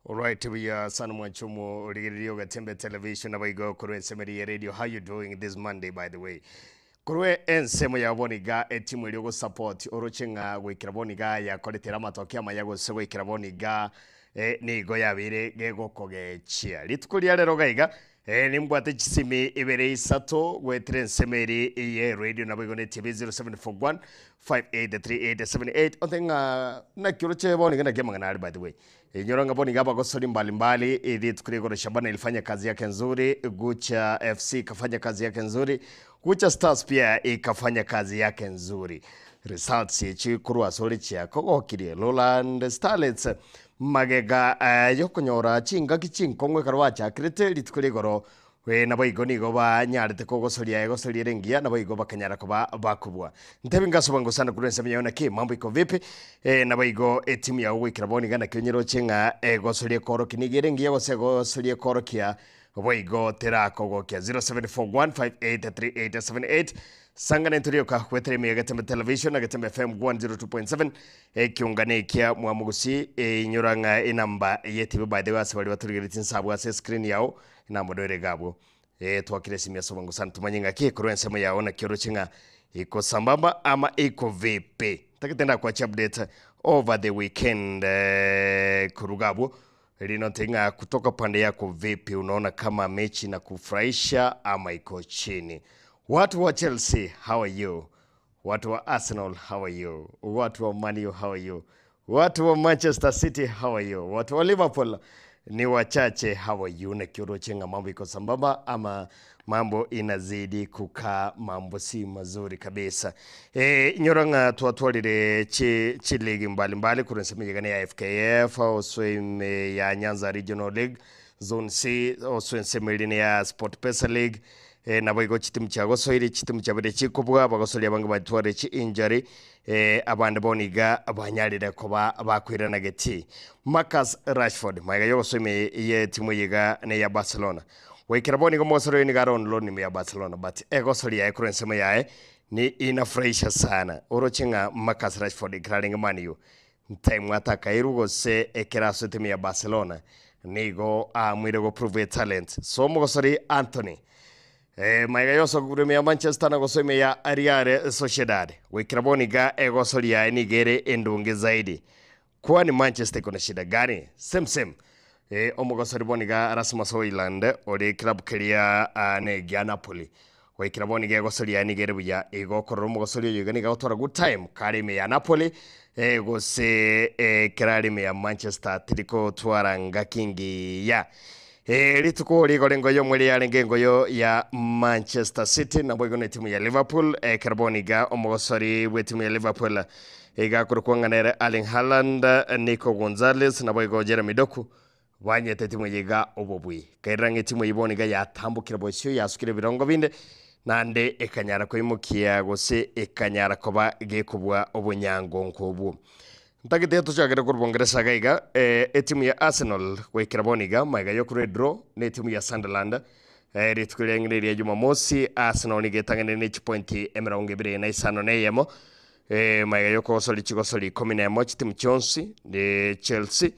Alright, we are San Mwachumo, Radio Gatembe Television, Abaigo, Kurwe Semeri Radio. How you doing this Monday, by the way? Kurwe ensemo ya boniga etimu iliyogo support orochenga wikiraboniga ya koletera matokea mayago se wikiraboniga ni goya bire gego koge chia litukulia lero gaiga nimbwate chisimi ibere isato wetre ensemeri ye radio na bigone TV 0741 583878 othenga na kiroche boniga na gema ngana by the way nyoranga boniga bagosori mbalimbali ili tukulie Shabana ilifanya kazi yake nzuri, Gucha FC kafanya kazi yake nzuri, Gucha Stars pia ikafanya kazi yake nzuri. Results yechi kurwa sori chia kogokirie Lowland Starlets magega yokonyora chinga kichinkongwe karwacha krete litukulie goro we nabo nigo ba nyarete kogosoria egosoria rengia nabo igo bakanyara koba bakubwa ntebi ngasobango sana kurensa miyona ki mambo iko vipi nabo timu ya wikiraboni gana kyonyero chinga egosoria koro kinigerengia gosoria koro kia boigo terako gokia 0741583878 sangane turioka kwetere miyagateme television na gatembe FM 102.7 kiungane kia mwamugusi inyoranga inamba yetibe by the way asabali baturigeretin sabu ase screen yao inamba doire gabo twakire simya sobango sana tumanyinga ki kurensa yao na kioro chinga iko sambamba ama iko vipi takitenda kwa update over the weekend kurugabo lino tinga kutoka pande yako vipi unaona kama mechi na kufurahisha ama iko chini. Watu wa Chelsea, how are you? Watu wa Arsenal, how are you? Watu wa Man U, how are you? Watu wa Manchester City, how are you? Watu wa Liverpool ni wachache, how are you? Na kioro chenga mambo iko sambamba ama mambo inazidi kukaa, mambo si mazuri kabisa. Nyoranga tuwatualire chi ligi mbali kurensemi yagane ya FKF oswe ya Nyanza Regional League Zone C oswe nsemelini ya Sport Pesa League nabo igo chitimu cha gosoire chitimu cha bede chikubwa bagosoli abangu batware chi injury abande boniga abanyarire koba bakwirana geti Marcus Rashford maiga yogosome ye timu yiga ne ya Barcelona wekiraboni go mosoro ni garon loni ya Barcelona but egosoli ya kurensema yae ni inafurahisha sana orochinga Marcus Rashford ikralinga Man U time ataka irugo se ekeraso timu ya Barcelona nigo amwire go prove talent so mogosori Anthony maiga yoso gurumia Manchester na gosome ya Real Sociedad wekiraboniga egosoli ya nigere endunge zaidi kwani Manchester kuna shida gani same omogosori boniga Rasmus Hojlund ori club keria ne gya Napoli wekiraboniga egosoli ya nigere buya egokoro omogosori yugani ga otora good time karime ya Napoli gose kirarime ya Manchester triko twaranga kingi ya lituko ligolengo yo mweli ya lengengo yo ya Manchester City na bwego ne timu ya Liverpool Carboniga omogosori we timu ya Liverpool ega kurukwangana Erling Haaland Nico Gonzalez na bwego Jeremy Doku wanyete timu yiga obobwi kairange timu yiboniga yatambukira boisyo yasukire birongo binde nande ekanyara koimukia gose ekanyara koba gekubwa obunyango nkobu ntagite tuchagere kurbongeresa gaiga timu ya Arsenal wekiraboniga maiga yokure draw ne timu ya Sunderland ritukulengereria Jumamosi Arsenal nigetangane ne chipointi emerongebire na isano neyemo maiga yokosoli chigosoli 11 timu Chelsea de Chelsea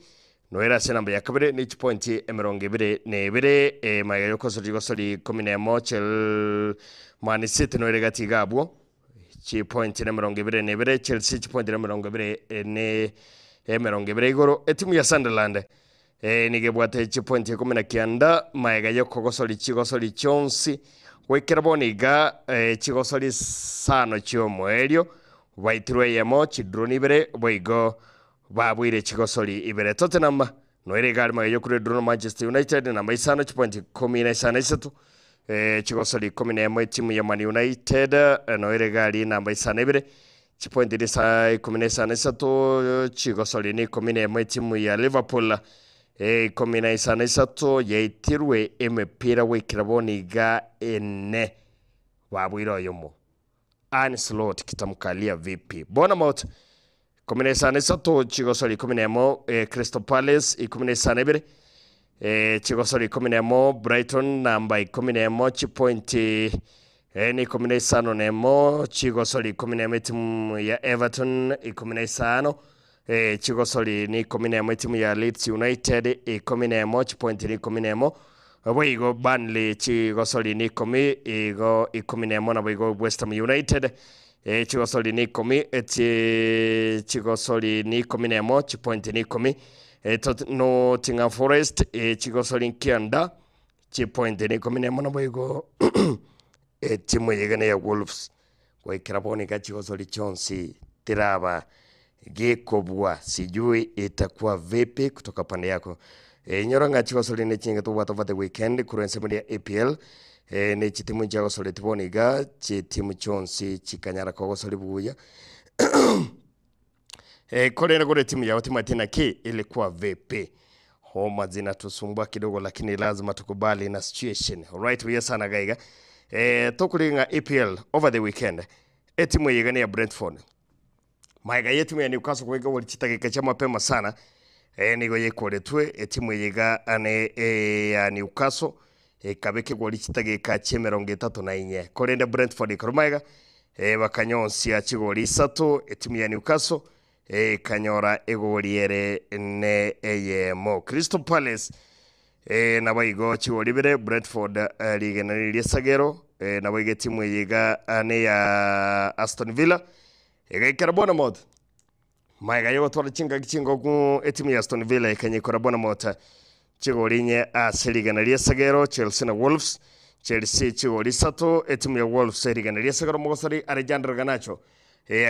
noera senamba ya kabire ne chipointi emerongebire nebire maiga yokosoli gosoli 11 Man City noere gatigabwo chi point na emerongebire nebire Chelsea chi point na emerongebire ne emerongebire igoro timu ya Sunderland nigebwate chi point 19 maiga yokogosoli chigosoli Chelsea wekiraboniga chigosoli sano chiomwelio waitirwe yemo chidronibere boigo babwire chigosoli ibere Tottenham noere gari maiga yokure drone Manchester United na maisano chi point 13 chigosoli 11 timu ya Man United noere gari namba isana ibere chipointi disa 13 chigosoli ni 11 timu ya Liverpool 13 yaitirwe emepira wekiraboniga ene babwiro yomo Anslot kitamkalia vipi Bournemouth 13 chigosoli 11 Crystal Palace 12 chigosoli 11 Brighton namba 11 chipointi ni 15 nemo chigosoli 11 timu ya Everton 15 chigosori ni 11 timu ya Leeds United 11 point ni 11 Boigo Burnley chigosori ni 10 igo 11 na boigo West Ham United chigosori ni 10 chigosori ni 11 point ni 10 Nottingham Forest chigosori kianda chi point ni 11 na boigo timu yegane ya Wolves kwa kiraboni chigosori Chonsea tiraba gekobwa sijui itakuwa vipi kutoka pande yako. Nyoranga chigosori ni chinga tu watu the weekend kurense media APL ni chitimu chagosori tiboniga chitimu Chonsea chikanyara kogosori buya kole na timu ya timu tena ki ilikuwa vipi. Homa zinatusumbua kidogo lakini lazima tukubali na situation. Alright, we sana gaiga. Tokulinga APL over the weekend. Timu yegane ya Brentford. Maiga yetu ya Newcastle kwega walichitagika cha mapema sana. Nigo yekoretwe timu yega ane ya Newcastle kabeke walichitagika cha 34. Kolenda Brentford ikoromaiga bakanyonsia chigori 3 timu ya Newcastle kanyora egoriere ne eyemo. Crystal Palace nabaigo chigori bere Brentford ligenanirie sagero nabaiga timu yega ane ya Aston Villa egekera Bournemouth maiga yo twara chinga ku etimu ya Aston Villa ikanyikora Bournemouth chigorinye aseliganariye sagero. Chelsea na Wolves Chelsea chigori 3 etimu ya Wolves eriganariye sagero mugosari Alejandro Garnacho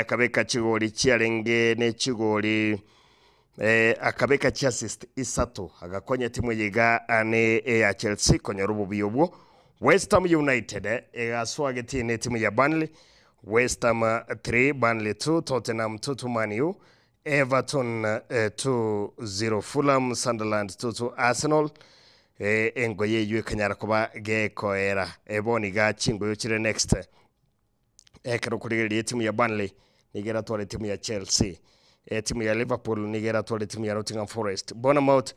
akabeka chigori chiarenge ne chigori akabeka chi assist 3 agakonya timu yiga ane ya Chelsea konya rubu biyobwo. West Ham United egaswageti ne timu ya Burnley West Ham 3 Burnley 2 Tottenham 2 Man U Everton 2-0 Fulham Sunderland 2 Arsenal engoye yue kanyara kuba gekoera eboni ga chingo chire next ekero kurigeri timu ya Burnley nigera tole timu ya Chelsea timu ya Liverpool nigera tole timu ya Nottingham Forest. Bournemouth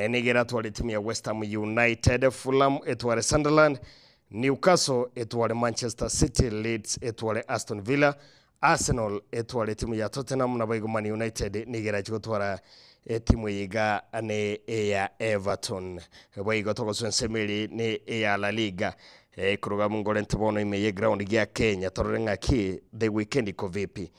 nigera tole timu ya West Ham United. Fulham etware Sunderland. Newcastle etware Manchester City. Leeds etware Aston Villa. Arsenal etware timu ya Tottenham na baigo Man United nigera chigotwara timu yiga ne ya Everton baigo togoso nsemeli ne ya La Liga kuruga mungole ntibono imeye ground ya Kenya torenga ki the weekend iko vipi.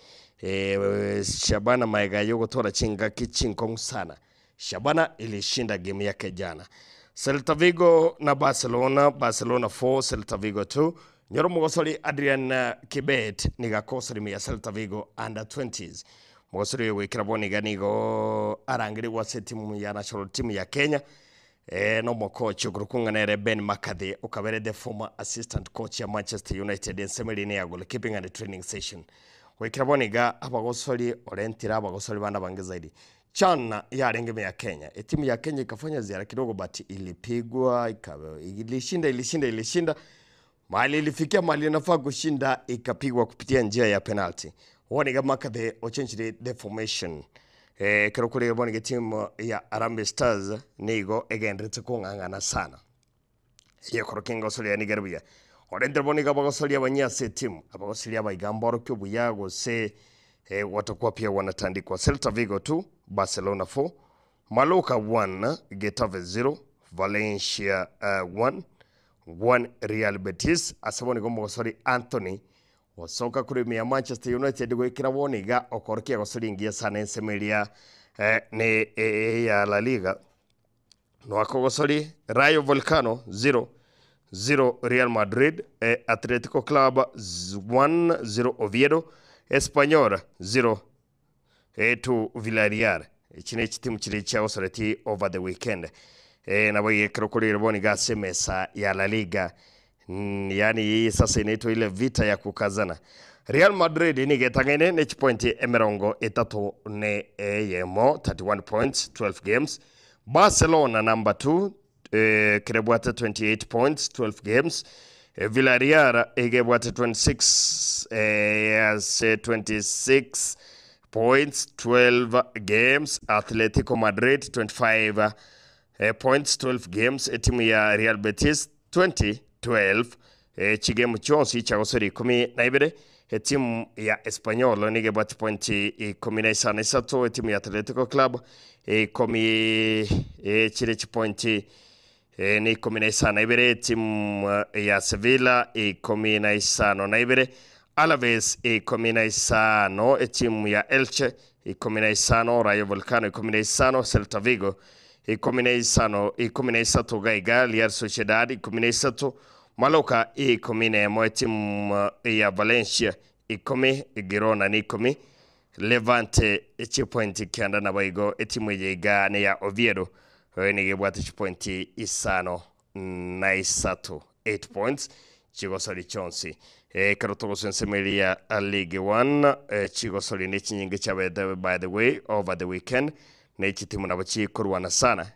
Shabana maiga yogo tora chinga kichinko sana. Shabana ilishinda game yake jana. Celta Vigo na Barcelona 4 Celta Vigo 2. Nyoro mugosori Adrian Kibet nigakosa rimi ya Celta Vigo under 20s. Mugosori wekira boni ganigo arangiri wa timu ya national team ya Kenya. No mo coach gurukunganere Ben McCarthy ukabere the former assistant coach ya Manchester United in Semeline ya goalkeeping and training session. Wekira boni ga abagosori orentira abagosori bana bange zaidi. Chana ya rengeme ya Kenya. Timu ya Kenya ikafanya ziara kidogo but ilipigwa ilishinda. Mali ilifikia mali inafaa kushinda ikapigwa kupitia njia ya penalty. Woni kama the change the formation. Kero kule boni timu ya Harambee Stars nigo egendrete kungangana sana. Iyo korokinga osolia nigerbia. Orendre boni kaba osolia banyase timu. Aba osolia baigamboro kyobuyago se watakuwa pia wanatandikwa. Celta Vigo 2, Barcelona 4, Mallorca 1, Getafe 0, Valencia 1 Real Betis. Asaboni gombo sorry Anthony wasoka kuri ya Manchester United gwikira woniga okorokia gosori ngia sana ensemelia ne ya La Liga no akogosori Rayo Vallecano 0 Real Madrid Atletico Club 1-0 Oviedo Espanyol 0 Villarreal. Chine timu chile chao soreti over the weekend. Na baye krokoli reboni gase mesa ya La Liga. Yani hii sasa inaitwa ile vita ya kukazana. Real Madrid ni getangene nechi pointi emerongo etatu ne yemo 31 points 12 games. Barcelona number 2 kirebwate 28 points 12 games. Villarreal egebwate 26 points 12 games. Atletico Madrid 25 points 12 games. Timu ya Real Betis 12 chigemu chonsi chagosori 12 timu ya Espanyol nige bati pointi 13, timu ya Atletico Club 10 chile pointi ni 12, timu ya Sevilla 15, Alaves 15, timu ya Elche 15, Rayo Vallecano 15, Celta Vigo 15, Gaiga, Real Sociedad 13, Mallorca 11, timu ya Valencia 10, Girona ni 10, Levante chipointi kianda na baigo timu ya ne ya Oviedo ni gebwata chipointi 5 na 8 points chigosoli chonsi karotogo sensemeli ya League 1 chigosoli ni chinyingi chabede by the way over the weekend na timu na bachi kurwana sana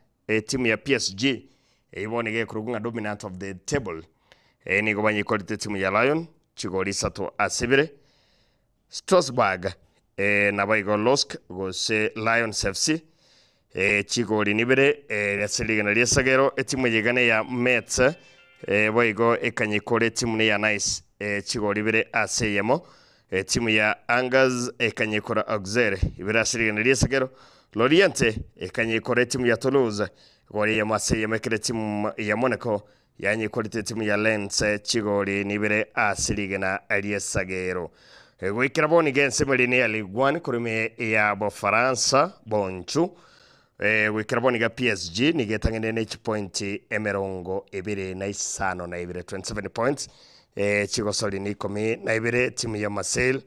timu ya PSG ibone ge kurugunga dominant of the table ni gobanyi quality timu ya Lyon chigoli 3-2 Strasbourg na baigo Losk gose Lions FC chigoli nibere yasiliga na Liesagero timu yegane ya Metz baigo ekanyikore timu ya Nice chigoli bere aseyemo timu ya Angers ekanyikora Auxerre ibere asiliga na Liesagero Lorient ekanyikore timu ya Toulouse goli ya Marseille mekere timu ya Monaco yanyikore timu ya Lens chigoli nibere asiliga na Liesagero Gwikira boni gense melini ya Ligue 1 kurime ya Bofaransa bonchu gwikira boni ga PSG nigetangene ne pointi 25 27 points chigosoli ni 12 timu ya Marseille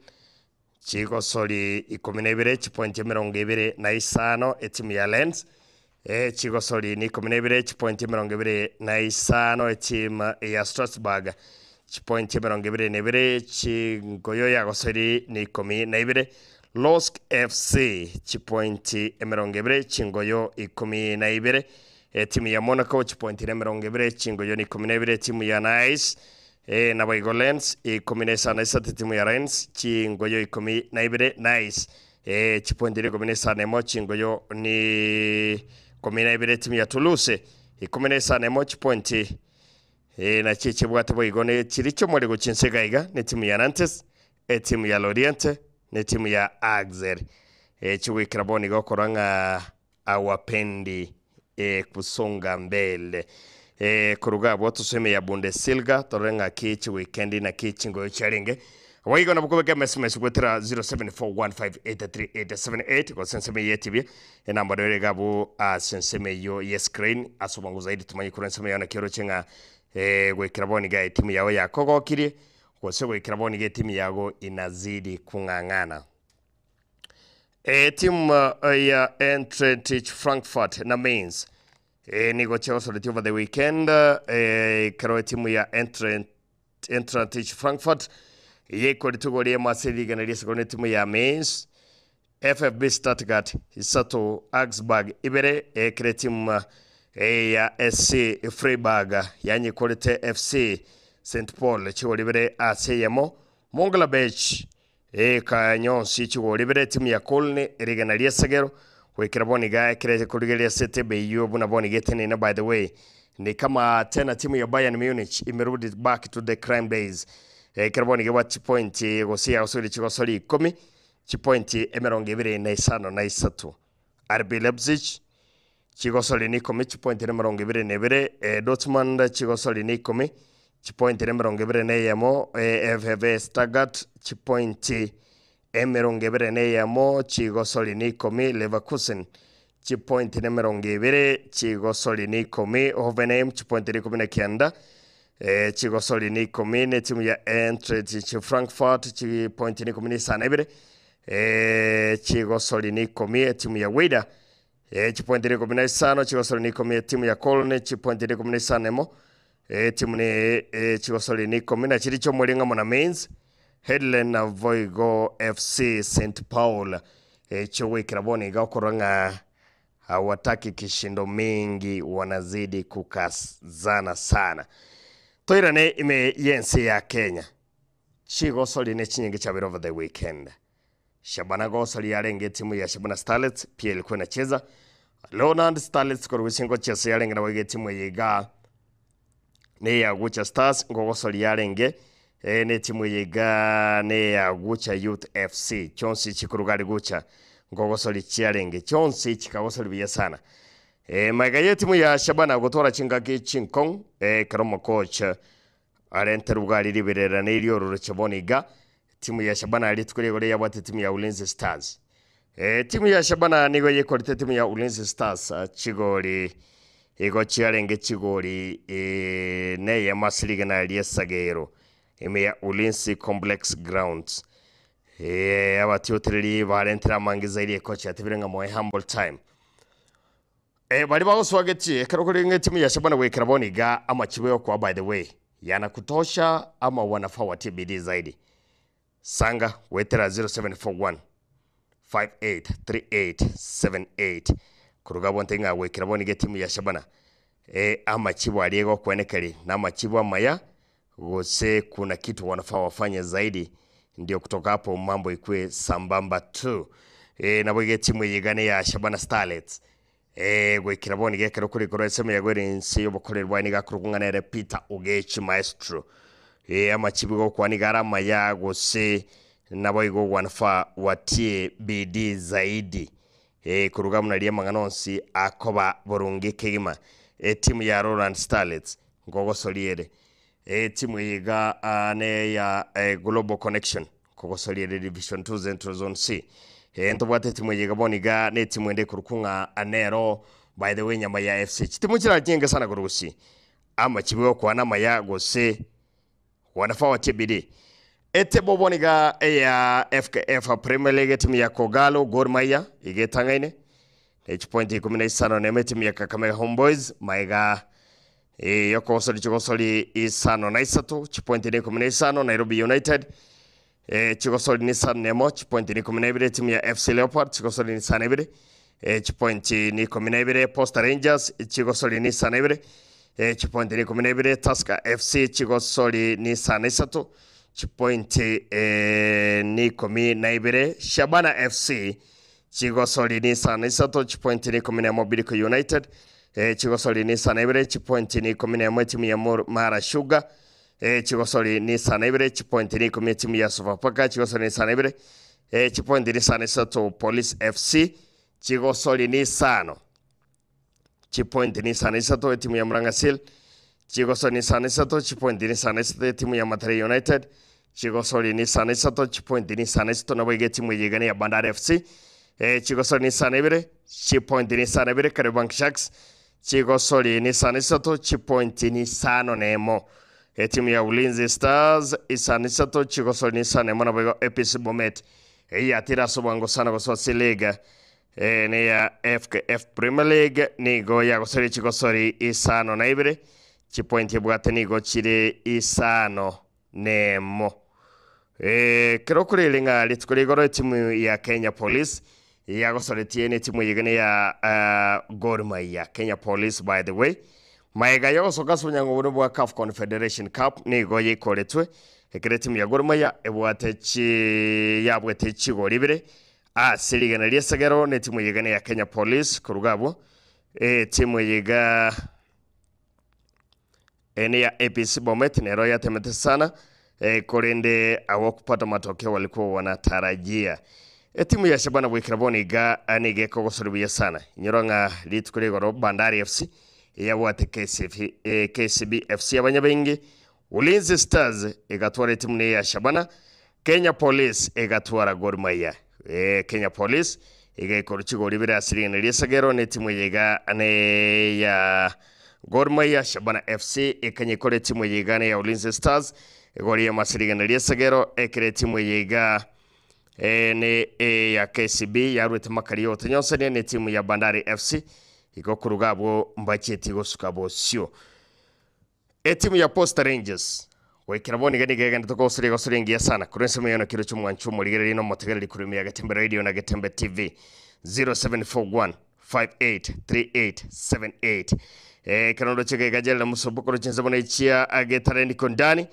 chigosoli 12 pointi 25 timu ya Lens chigosoli ni 12 pointi 25 timu ya Strasbourg chipointi 22 chingoyo ya goseri ni 12 Losk FC chipointi 22 chingoyo 12 timu ya Monaco chipointi 22 chingoyo ni 12 timu ya Nice na baigo Lens 13 timu ya Rennes chingoyo 12 Nice chipointi 13 chingoyo ni 12 timu ya Toulouse 13 chipointi na chiche bwate boigone chiricho mwaligo chinsegaiga ni timu ya Nantes timu ya Lorient ni timu ya Auxerre chugwikira boni gokoranga awapendi kusonga mbele kuruga bwoto seme ya Bundesliga torenga kichi weekend na kichi ngo charinge waigo na bukubeka SMS kwetera 0741583878 kwa senseme yetibye namba dore gabu senseme yo yescreen asubangu zaidi tumanyi kurenseme yana kiro chenga gwikira boni ga timu yao ya kogokiri kwose gwikira boni ga timu yao inazidi kungangana timu ya Eintracht Frankfurt na Mainz nigo cheoso over the weekend karo timu ya Eintracht Frankfurt yeko litugoli ya Marseille na Liesagone timu ya Mainz FFB Stuttgart Isato Augsburg ibere kire timu ya SC Freiburg yanyi kolete FC St Paul chiwolibere ACMO Monglabech kanyonsi chiwolibere timu ya Kolne rigana Liesagero wekira boni ga kire kuligelia sete beyo buna boni getene na by the way ni kama tena timu ya Bayern Munich imerudi back to the crime days kiraboni ga watch point gosia osuri chigosoli 10 chipointi 23 RB Leipzig chigosoli ni 10 chipointi 22 Dortmund chigosoli ni 10 chipointi 24 FFV Stuttgart chipointi 24 chigosoli ni 10 Leverkusen chipointi 20 chigosoli ni 10 Hoffenheim chipointi 19 chigosoli ni 10 timu ya Eintracht Frankfurt chipointi ni 17 chigosoli ni 10 timu ya Werder chipointi ni 15 chigosoli ni 10 timu ya Köln chipointi ni 15 timu ni chigosoli ni 10 na chilicho mulinga mona Mainz Headland na Voigo FC St Paul chowe kiraboni gakoranga hawataki kishindo mingi wanazidi kukazana sana toirane ime yensi ya Kenya chigosoli ne chinyingi chabiro over the weekend Shabana gosoli yarenge timu ya Shabana Starlets pia ilikuwa inacheza Leonard Starlets kwa wisingo chesa yarenge na wege timu yiga ne ya Gucha Stars ngogosoli yarenge ne timu yiga ne ya Gucha Youth FC chonsi chikurugari Gucha ngogosoli chiarenge chonsi chikagosoli biya sana. Maiga timu ya Shabana gutora chingaki chinkong karomo coach arenterugari liberera ne ilioruro chaboniga timu ya Shabana alitukuri gore yabate timu ya Ulinzi Stars. Timu ya Shabana nigo yekorite timu ya Ulinzi Stars chigori ego chiarenge chigori ne ya masliga na aliyesagero ime ya Ulinzi Complex Grounds. Abatiotereri barentera mangiza ile coach atibirenga mo humble time. Bali bagoswageti karokuri nge timu ya Shabana wekeraboniga ama chiweyo kwa by the way yana kutosha ama wanafaa watie bidii zaidi. Sanga wetera 0741 583878 kurugabo ntenga wekeraboniga timu ya Shabana ama chibu aliego kwenekeli na machibu amaya gose kuna kitu wanafaa wafanye zaidi ndio kutoka hapo mambo ikue sambamba tu. Na bwege timu yigane ya Shabana Starlets gwekiraboni gekero kuri koroseme yagwere nsi yobokorerwa ni gakurungana Peter Ogechi Maestro amachibigo kwani garama ya gose nabo igo wanafaa watie bidii zaidi kuruga munaliye manganonsi akoba borungi kegima timu ya Roland Starlets ngogo soliere timu yiga ne ya Global Connection ngogo soliere Division 2 Central Zone C ntobwate timu yiga boniga ne timu ende kurukunga anero by the way nyama ya FC timu chira jenga sana kurusi ama chibigo kwa nama ya gose wanafaa watie bidii etebo boniga ya FKF Premier League timu ya Kogalo Gor Mahia igetangaine point 15 ne timu ya Kakamega Homeboys maiga yoko chigosoli isano na isatu point 15 Nairobi United chigosoli ni san nemo point 12 timu ya FC Leopard chigosoli ni san ebire point 12 Posta Rangers chigosoli ni san ebire point 12 Tusker FC chigosoli ni san isatu point ni 12 Shabana FC chigosoli ni san isatu point 11 Mobilico United chigosoli ni san ebire point ni 11 timu ya Mara Sugar chigosoli ni san ebire point ni 10 timu ya Sofapaka chigosoli ni san ebire point ni san isatu Police FC chigosoli ni sano point ni san isatu timu ya Mrangasil chigosoli ni san isatu point ni san isatu timu ya Mathare United chigosoli ni san isatu point ni san isatu na bwege timu yigane ya Bandari FC chigosoli ni san ebire point ni san ebire Kariobangi Sharks chigosoli ni san isatu point ni sano nemo timu ya Ulinzi Stars isan isatu chigosoli ni sano nemo na bwege APC Bomet atira sobango sana goswasi liga ne ya FKF Premier League nigo ya gosori chigosoli isano na ibire point bwate nigo chire isano nemo kero kuri linga litkuligoro timu ya Kenya Police ya gosori tiene timu yigane ya Gor Mahia Kenya Police by the way maiga yo sokaso nyango buno bwa CAF Confederation Cup nigo yikoretwe ekere timu ya Gor Mahia ebwate chi yabwete chigori ibire siligana lyesagero ne timu yigane ya Kenya Police kurugabo timu yiga ene ya APC Bomet nero ya temete sana korende awo kupata matokeo walikuwa wanatarajia timu ya Shabana bwikiraboni ga anige kogosoribuye sana nyoronga litukuligoro Bandari FC yabwate KCB FC abanyabengi Ulinzi Stars egatwara timu ne ya Shabana Kenya Police egatwara Gor Mahia Kenya Police igekora chigori bire asiligana lyesagero ne timu yiga ne ya Gor Mahia Shabana FC ikanye kore timu yigane ya Ulinzi Stars igori ya masiligana lyesagero ekere timu yiga ne ya KCB ya Ruth Makariyo tanyonsane ne timu ya Bandari FC ikokurugabo mbacheti gosukabo sio timu ya Posta Rangers wekiraboni gani gani tokosiri gosiringia sana kurense muyano kiro cy'umwancu muri gereri no motegereri kuri miya Gatembe Radio na Gatembe TV 0741 583878 kanondo cheke gajela musobukoro chinzabona ichia agetareni kondani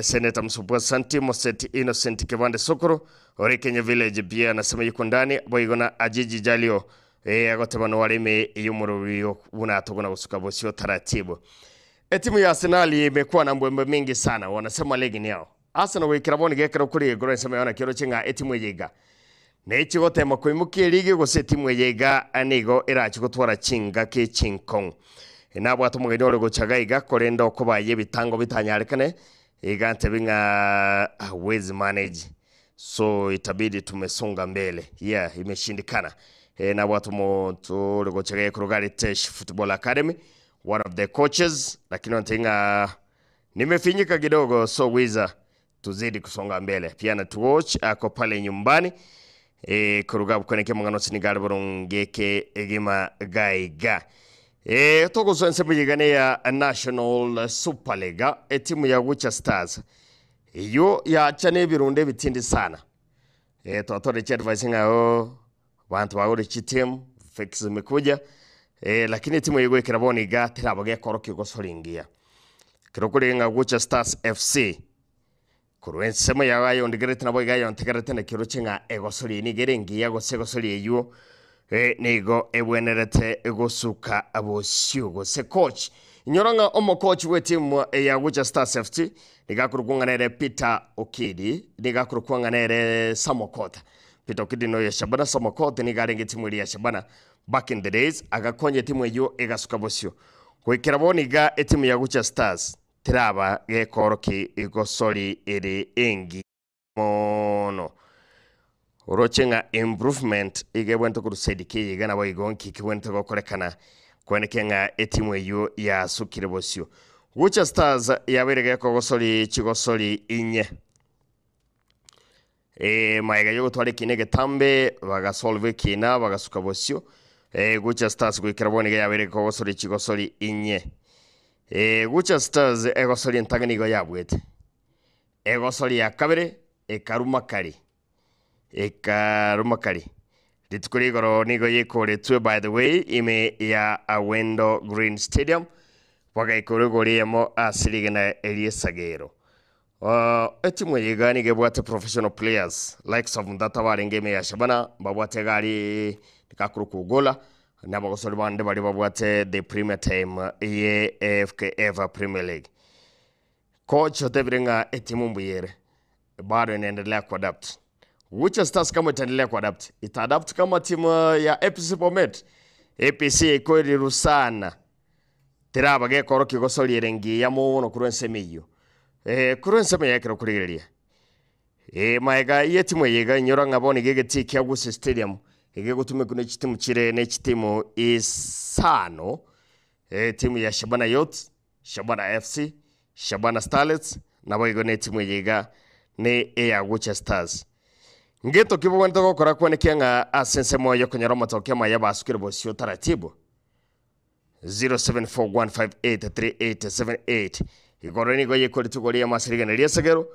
Senator Msumbua Santi Moseti Innocent Kevande Sokoro ori Kenya Village pia nasema yuko ndani boigona ajiji jalio agotebano warime yumururiyo buna togona gusuka bosio taratibu Timu ya Arsenal imekuwa na mbwembe mingi sana, wanasema ligi ni yao. Arsenal wikiraboni gekero kuri igoro nsema yona kiro chinga timu yiga. Nechi gote makoimukie ligi gose timu yiga anigo irachi gutwara chinga ke chinkong. Nabo atumugeni ore gochagaiga korenda okubaye bitango bitanyarekane igante binga hawezi manage. So itabidi tumesonga mbele. Yeah, imeshindikana. Nabo atumo ore gochagaiga kurugari Tesh Football Academy, one of the coaches, lakini wantinga nimefinyika kidogo, so wiza tuzidi kusonga mbele. Pia na tuwatch ako pale nyumbani kuruga bukoneke mungano sinigale borongeke egima gaiga. Toko sonse mujigane ya National Super League, timu ya Wicha Stars. Iyo ya chane birunde bitindi sana. Tuatore chat vasinga o bantu bagore chitimu fix mekuja. Lakini timu yego ikiraboni ga tirabage koroki gosoringia. Kirokuri nga Wicha Stars FC. Kuruensema ya gayo ndigerete nabo gayo ntegerete na kirochinga egosori ni gerengi yago segosori eyo nego ebwenerete egosuka abosyo se coach nyoranga omo coach we team ya Wicha Stars FC nigakurukunganere Peter Okidi nigakurukunganere Samokota. Peter Okidi no ya Shabana Samokota nigarenge timu ya Shabana back in the days agakonye timu eyo egasuka bosyo kwikiraboni ga timu ya Wicha Stars tiraba gekoroki igosori ere engi mono urochenga improvement igebwento kurusediki yigana boigonki kibwento gokorekana kwenekenga etimu eyo ya sukire bosyo. Wicha Stars yaberege kogosori chigosori inye maiga yo twari kinege tambe bagasolve kina bagasuka bosyo. Wicha Stars kwikiraboni yaberege kogosori chigosori inye. Wicha Stars egosori entanganigo yabwete egosori ya kabere ekarumakari litukuri goro nigo yekore tue by the way ime ya Awendo Green Stadium waga ikore gori yamo asirigana Eliesagero. Etimu yigani gebwate professional players likes of Ndata warengeme ya Shabana babwate gari nikakuru kugola nabo gosori bande bari babwate the Premier Time ye FKF Premier League. Coach otebrenga etimu mbuyere bado inaendelea kuadapt. Wicha Stars kama itaendelea kuadapt, itaadapt kama timu ya APC Bomet. APC ikweli rusana tiraba gekoro kigosori erengi ya muno kurensemiyo kurenseme yakero kurigeria maiga ye timu yega nyoranga boni gegeti kya Guse Stadium ege gutume kuno chitimu chire ne chitimu isano timu ya Shabana Youth, Shabana FC, Shabana Starlets na boigo ne timu yega ne ya Wicha Stars. Ngeto kibwento gokora kwenekenga asense moyo kunyara matokeo maya basukire bosyo taratibu 0741583878 igoreni goye kolitugori ya masiriga na Eliesagero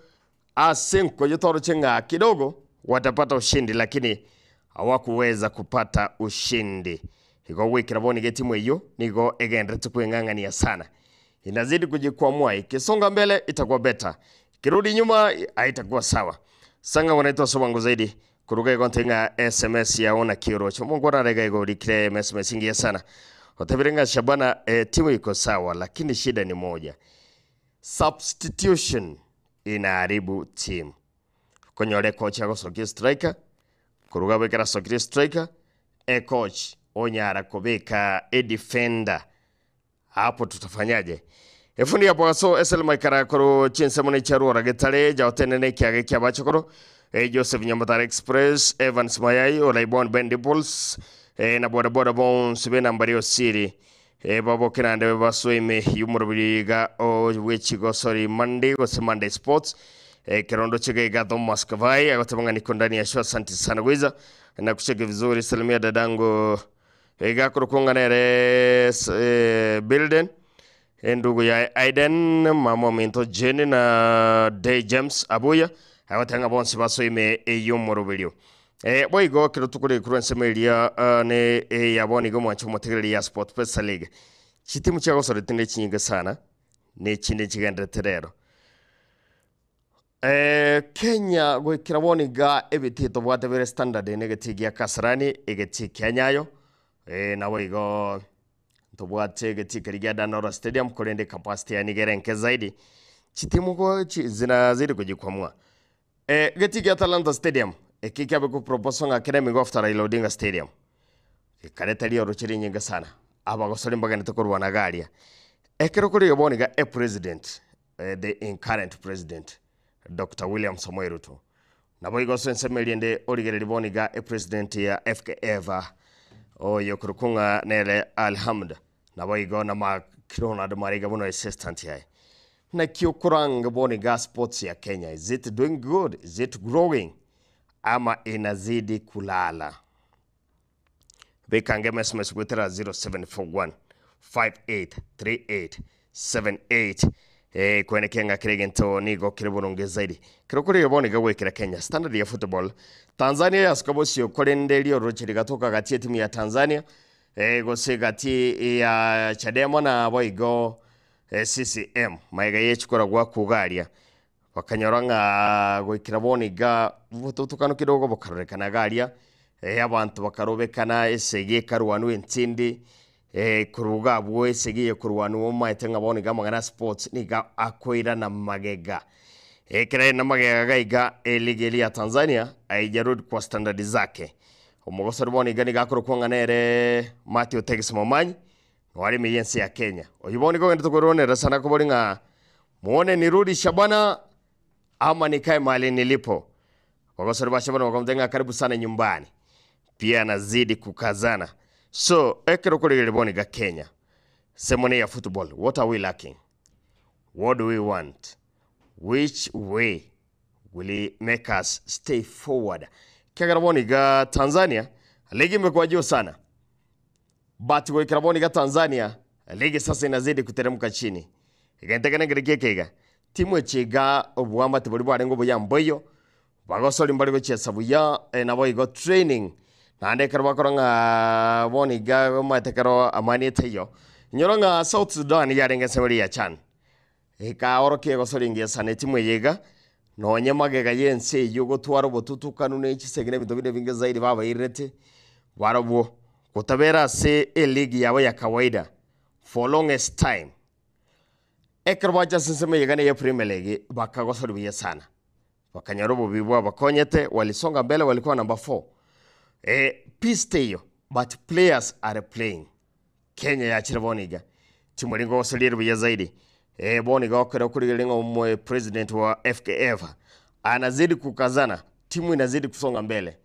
asenko yotoro chenga kidogo watapata ushindi lakini hawakuweza kupata ushindi. Igo wikiraboni getimu hiyo nigo egendre tukuengangania sana. Inazidi kujikwamua, ikisonga mbele itakuwa beta, kirudi nyuma haitakuwa sawa. Sanga wanaitwa sobango zaidi kuruga igontenga SMS ya ona kirocho mungu rega igori kile SMS ingia sana. Otabirenga Shabana timu iko sawa lakini shida ni moja, substitution inaharibu team. Konyole coach yako soki striker kuruga bekera soki striker coach onyara kubeka defender, hapo tutafanyaje? Efundi hapo so SL Maikara koro chinse mone charu ragetale jaotenene kiage kia bachokoro Joseph Nyamatara Express Evans Mayai Olaibon Bendibles na boda boda bon sube nambario siri babo kinande basweme yumurubiriga o wechigo sorry Monday was Monday Sports kirondo chege gato Moskvai agotemanga niko ndani ya show. Asante sana Gwiza na kucheke vizuri. Salimia dadangu gakoro kunganere building ndugu ya Aiden mama minto Jenny na Day James Abuya abatanga bonse basoime yumurubiryo boigo kiro tukuri kurensemelia ne yaboni go mwacho motegeri ya Sport Pesa League chitimu cyago soretinde kinyinga sana ne kinde kigandete rero Kenya go kiraboni ga ebitito bwate bere standard negatigia Kasarani egeti Kenyayo na boigo tobwate getika ligia Danora Stadium kurende capacity ya nigerenke zaidi chitimu kwa zinazidi kujikwamua getika Atalanta Stadium kikabe ku proposal academy of Raila Odinga Stadium kareta liyo ruchiri nyinga sana aba gosori mbagane tokorwa na garia ekero kuri yoboniga president the incurrent president Dr. William Samoei Ruto nabo igoso nsemeliende origere liboniga president ya FKF oyo kurukunga nele Alhamd nabo igo na makirona de mariga bono assistant yae na kiokuranga boniga sports ya Kenya, is it doing good, is it growing ama inazidi kulala? Bekange SMS kwetera 0741 583878 kwene kenga kiregento nigo kiribononge zaidi kirokuri yoboni gawe kira Kenya standard ya football Tanzania yaskabosio kolendelio rochiri gatoka gati timu ya Tanzania gose gati ya Chadema na boigo CCM maiga yechukora gwa kugaria bakanyoranga gwikira boniga bututukano kidogo bokarekana garia abantu bakarobekana esege karwanu entindi kuruga bwe esege kurwanu omaite ngaboniga magana sports niga akoira na magega kire na magega gaiga ligeli ya Tanzania aijarudi kwa standard zake omugosoro boniga niga kurukonga nere Matthew Tegis Momanyi wali miyensi ya Kenya oyiboni go ngendo korone sana kubolinga muone nirudi Shabana ama nikae mahali nilipo wagosoro ba Shabana wakamtenga karibu sana nyumbani pia nazidi kukazana so ekero kuri boniga Kenya semone ya football what are we lacking, what do we want, which way will it make us stay forward? Kagara boniga Tanzania ligi imekuwa juu sana but we karaboniga Tanzania ligi sasa inazidi kuteremka chini igentegana ngirikekega timu echiga obuamba tibuli bwarengo buyamboyo bagosoli mbali bechesabuya nabo igo training nande karbakoranga boniga matekero amani teyo nyoronga South Sudan yarenga semeri ya chan eka oroke gosoli ngesa ne timu yega nonye magega yense yugo twaro botutukanu ne chisegene bitobine binge zaidi baba irete warabo kutabera se ligi yawe ya kawaida for longest time ekrwacha senseme yegane ya Premier League bakagosori biye sana bakanyarobo bibwa bakonyete walisonga mbele walikuwa number 4 pisteyo but players are playing Kenya ya chiraboniga timuringo osaliru biye zaidi boniga okero kurilingo mwe president wa FKF anazidi kukazana timu inazidi kusonga mbele.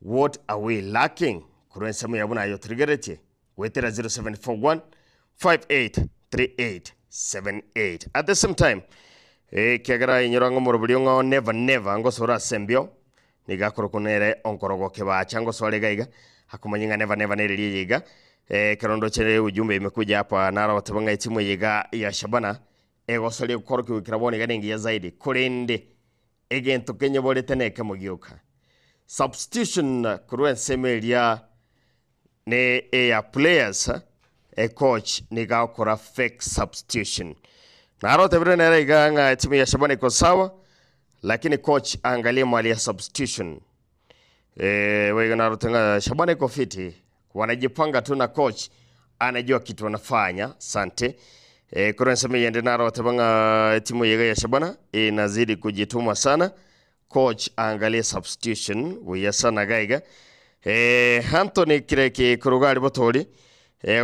What are we lacking? Kurensemu yabuna yo trigerete wetera 0741 583878 at the same time kiagara inyorango murubuliongo never ngo sora sembio nigakorokunere onkorogo keba chango swale gaiga hakumanyinga never nerili yiga kirondo chere ujumbe imekuja hapa nara watabanga timu yiga ya Shabana egosole ukoroki wikiraboni ganingi ya zaidi kurende egento Kenya bolete neke mugioka substitution kuruensemelia ne ya players coach niga okora fake substitution naro tebere nera iganga timu ya Shabana iko sawa lakini coach angalia mali ya substitution wewe naro tenga Shabana iko fiti wanajipanga tu na coach anajua kitu anafanya sante kurenseme yende naro tabanga timu ya Shabana inazidi kujituma sana coach angalia substitution wiyasana gaiga Anthony kireke kurugari botori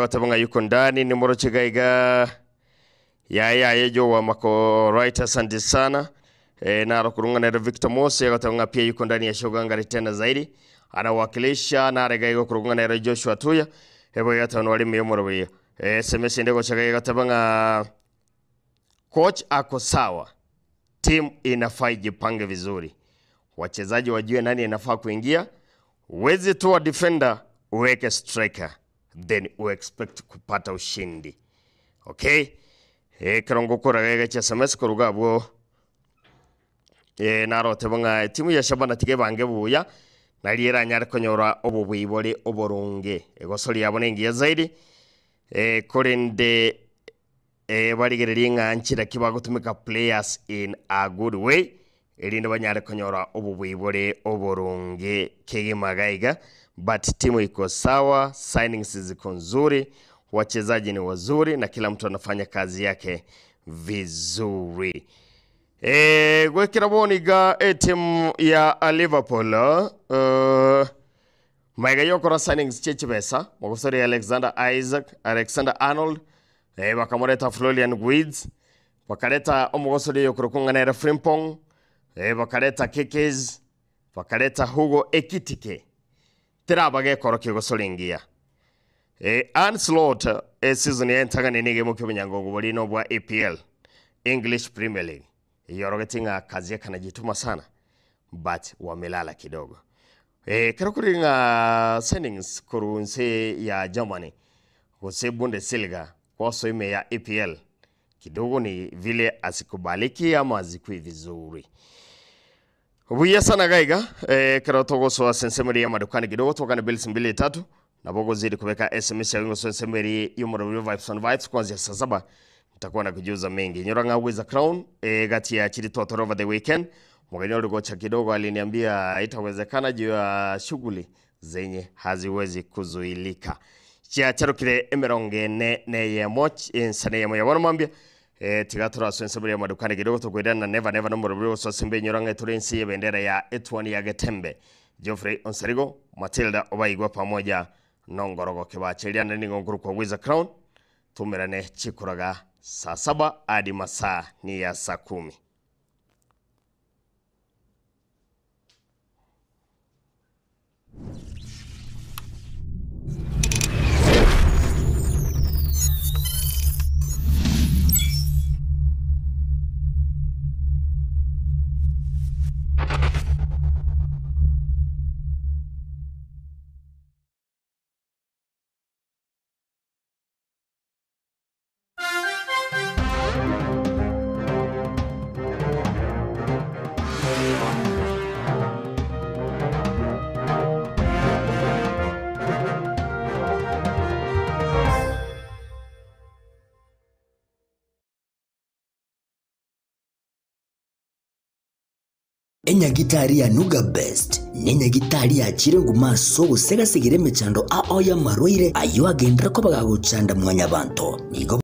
watabanga yuko ndani ni moroche gaiga ya yejo wa mako right asante sana naro kurunga na Victor Mose watabanga pia yuko ndani ya shoganga tena zaidi anawakilisha na regaigo kurunga na Joshua Tuya hebo yata wali miyomoro SMS ndego chagaiga tabanga coach ako sawa team inafaa jipange vizuri wachezaji wajue nani inafaa kuingia wezi tu defender uweke striker then we expect kupata ushindi okay kirongo kora gege cha SMS kuruga bwo naro tebanga timu ya Shabana tige bange buya naliera nyar konyora obubibole oborunge egosoli yabone ngiya zaidi korende barigereringa nchira kibagotumika players in a good way elinde banyare konyora obubibole oborunge kege magaiga but timu iko sawa signings ziko nzuri wachezaji ni wazuri na kila mtu anafanya kazi yake vizuri. Gwekira boniga timu ya Liverpool maiga yokora signings chechibesa mogosori Alexander Isaac, Alexander Arnold, bakamoreta Florian Wirtz, bakareta omogosori yokoro kunganera Frimpong, bakareta Kekes, bakareta Hugo Ekitike. Terabage koro kigosoringia. Anslot season ya ntagane nige mukyo munyangongo boli no bwa EPL, English Premier League. Yorogetinga kazi yake kanajituma sana, but wamelala kidogo. Kero kuringa signings kurunse ya Germany kuse Bundesliga kwa soime ya EPL kidogo ni vile asikubaliki ama azikui vizuri. Ubuya sana gaiga kero togo so sensemeri ya madukani kidogo tokana bills 2-3 na bogo zidi kuweka SMS ya wingo sensemeri yumoro vibes on vibes kwanza saa 7 nitakuwa na kujuza mengi. Nyoranga Wiza Crown gati ya Chiri Toto over the weekend. Mgeni uligocha kidogo aliniambia haitawezekana juu ya shughuli zenye haziwezi kuzuilika. Chia charukire emeronge ne ye moch insane ya moya wanamwambia tigatura sensibuli ya madukani kidogo tukwedana na never no murubiro so simbe nyoranga turensi ya bendera ya Etwani ya Getembe. Geoffrey Onsarigo, Matilda Obaigwa pamoja nongorogo kibachelia ndani ngonguru kwa Wiza Crown. Tumerane chikuraga saa 7 hadi masaa ni ya saa 10. Enya gitari ya Nuga Best nenya gitari ya chirengu maso gusega sigire mechando aoya maroire ayo agendra ko bagagucanda mwanya banto nigo